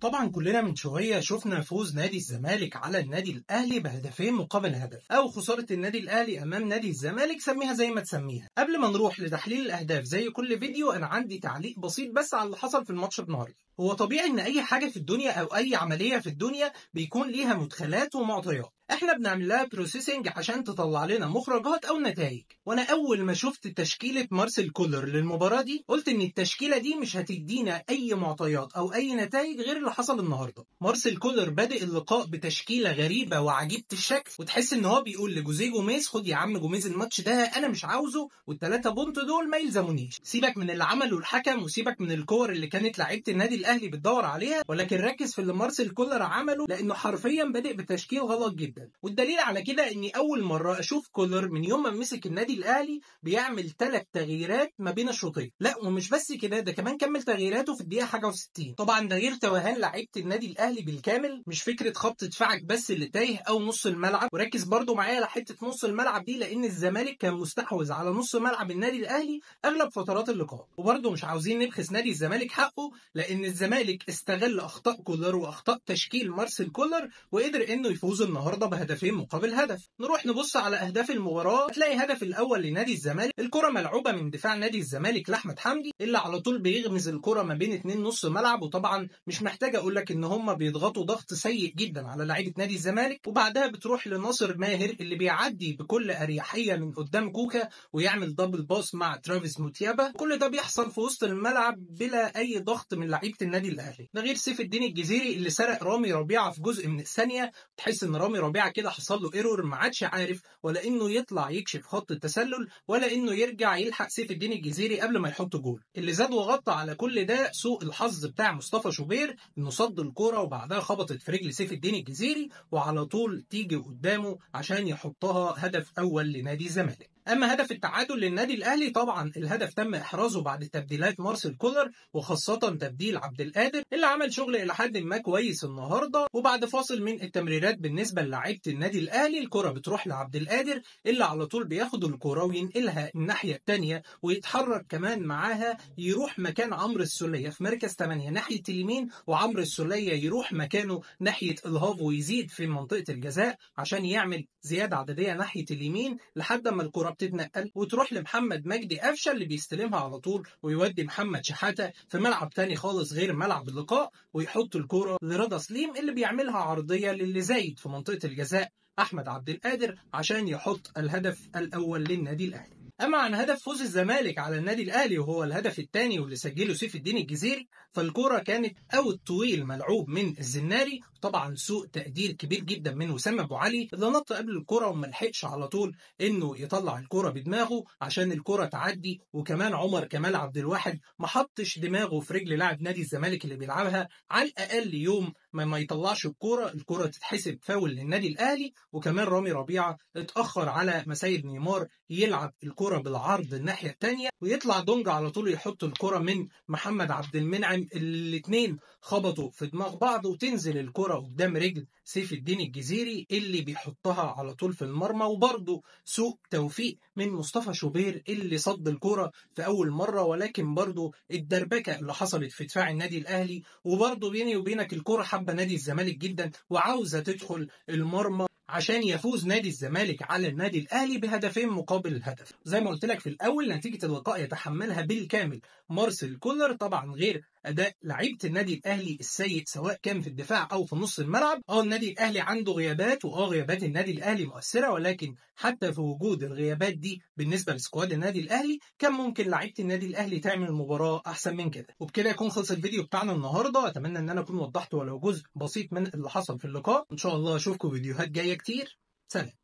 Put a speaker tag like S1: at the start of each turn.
S1: طبعا كلنا من شوية شفنا فوز نادي الزمالك على النادي الأهلي بهدفين مقابل هدف، أو خسارة النادي الأهلي أمام نادي الزمالك، سميها زي ما تسميها. قبل ما نروح لتحليل الأهداف زي كل فيديو، أنا عندي تعليق بسيط بس على اللي حصل في الماتش النهاردة. هو طبيعي إن أي حاجة في الدنيا أو أي عملية في الدنيا بيكون ليها مدخلات ومعطيات، احنا بنعمل لها بروسيسنج عشان تطلع لنا مخرجات او نتائج. وانا اول ما شفت تشكيله مارسيل كولر للمباراه دي قلت ان التشكيله دي مش هتدينا اي معطيات او اي نتائج غير اللي حصل النهارده. مارسيل كولر بادئ اللقاء بتشكيله غريبه وعجيبه الشكل، وتحس ان هو بيقول لجوزيه جوميز خد يا عم جوميز الماتش ده انا مش عاوزه، والثلاثه بونت دول ما يلزمونيش، سيبك من اللي عمله الحكم وسيبك من الكور اللي كانت لعيبه النادي الاهلي بتدور عليها، ولكن ركز في اللي مارسيل كولر عمله لانه حرفيا بادئ بتشكيل غلط جدا. والدليل على كده اني اول مره اشوف كولر من يوم ما مسك النادي الاهلي بيعمل 3 تغييرات ما بين الشوطين. لا ومش بس كده، ده كمان كمل تغييراته في الدقيقه حاجه و60. طبعا ده غير توهان لعيبه النادي الاهلي بالكامل، مش فكره خط دفاعك بس اللي تايه او نص الملعب. وركز برضو معايا على حته نص الملعب دي، لان الزمالك كان مستحوذ على نص ملعب النادي الاهلي اغلب فترات اللقاء. وبرضو مش عاوزين نبخس نادي الزمالك حقه، لان الزمالك استغل اخطاء كولر واخطاء تشكيل مارسيل كولر وقدر انه يفوز النهارده بهدفين مقابل هدف. نروح نبص على اهداف المباراه، هتلاقي هدف الاول لنادي الزمالك، الكره ملعوبه من دفاع نادي الزمالك لاحمد حمدي اللي على طول بيغمز الكره ما بين 2 نص ملعب. وطبعا مش محتاج اقول لك ان هم بيضغطوا ضغط سيء جدا على لعيبه نادي الزمالك. وبعدها بتروح لناصر ماهر اللي بيعدي بكل اريحيه من قدام كوكا ويعمل دبل باس مع ترافيس موتيابا. كل ده بيحصل في وسط الملعب بلا اي ضغط من لعيبه النادي الاهلي. ده غير سيف الدين الجزيري اللي سرق رامي ربيعه في جزء من الثانيه، تحس ان رامي ربيعه كده حصل له ايرور، ما عادش عارف ولا انه يطلع يكشف خط التسلل ولا انه يرجع يلحق سيف الدين الجزيري قبل ما يحط جول. اللي زاد وغطى على كل ده سوء الحظ بتاع مصطفى شوبير، انه صد الكوره وبعدها خبطت في رجل سيف الدين الجزيري وعلى طول تيجي قدامه عشان يحطها هدف اول لنادي الزمالك. اما هدف التعادل للنادي الاهلي، طبعا الهدف تم احرازه بعد تبديلات مارسيل كولر، وخاصه تبديل عبد القادر اللي عمل شغل الى حد ما كويس النهارده. وبعد فاصل من التمريرات بالنسبه للاعيبه النادي الاهلي، الكره بتروح لعبد القادر اللي على طول بياخد الكره وينقلها الناحيه الثانيه ويتحرك كمان معاها، يروح مكان عمرو السوليه في مركز 8 ناحيه اليمين، وعمرو السوليه يروح مكانه ناحيه الهاف ويزيد في منطقه الجزاء عشان يعمل زياده عدديه ناحيه اليمين لحد ما الكره بتتنقل وتروح لمحمد مجدي قفشه اللي بيستلمها على طول ويودي محمد شحاته في ملعب تاني خالص غير ملعب اللقاء، ويحط الكرة لرضا سليم اللي بيعملها عرضيه للي زايد في منطقه الجزاء احمد عبد القادر عشان يحط الهدف الاول للنادي الاهلي. اما عن هدف فوز الزمالك على النادي الاهلي وهو الهدف الثاني واللي سجله سيف الدين الجزيري، فالكرة كانت اوت طويل ملعوب من الزناري، طبعا سوء تقدير كبير جدا من وسام ابو علي اللي نط قبل الكرة وما لحقش على طول انه يطلع الكرة بدماغه عشان الكرة تعدي. وكمان عمر كمال عبد الواحد ما حطش دماغه في رجل لاعب نادي الزمالك اللي بيلعبها، على الاقل يوم ما يطلعش الكرة تتحسب فاول للنادي الاهلي. وكمان رامي ربيعه اتاخر على مسيد نيمار يلعب الكرة بالعرض الناحيه الثانيه، ويطلع دونج على طول يحط الكرة من محمد عبد المنعم، الاثنين خبطوا في دماغ بعض وتنزل الكرة قدام رجل سيف الدين الجزيري اللي بيحطها على طول في المرمى. وبرضه سوء توفيق من مصطفى شوبير اللي صد الكرة في اول مره، ولكن برضه الدربكه اللي حصلت في دفاع النادي الاهلي. وبرضه بيني وبينك الكرة حابه نادي الزمالك جدا وعاوزه تدخل المرمى عشان يفوز نادي الزمالك على النادي الاهلي بهدفين مقابل هدف. زي ما قلت لك في الاول، نتيجه اللقاء يتحملها بالكامل مارسيل كولر، طبعا غير اداء لعيبه النادي الاهلي السيء سواء كان في الدفاع او في نص الملعب. النادي الاهلي عنده غيابات غيابات النادي الاهلي مؤثره، ولكن حتى في وجود الغيابات دي بالنسبه لسكواد النادي الاهلي كان ممكن لعيبه النادي الاهلي تعمل مباراه احسن من كده. وبكده يكون خلص الفيديو بتاعنا النهارده، اتمنى ان انا اكون وضحت ولو جزء بسيط من اللي حصل في اللقاء. ان شاء الله اشوفكم فيديوهات جايه كتير. سلام.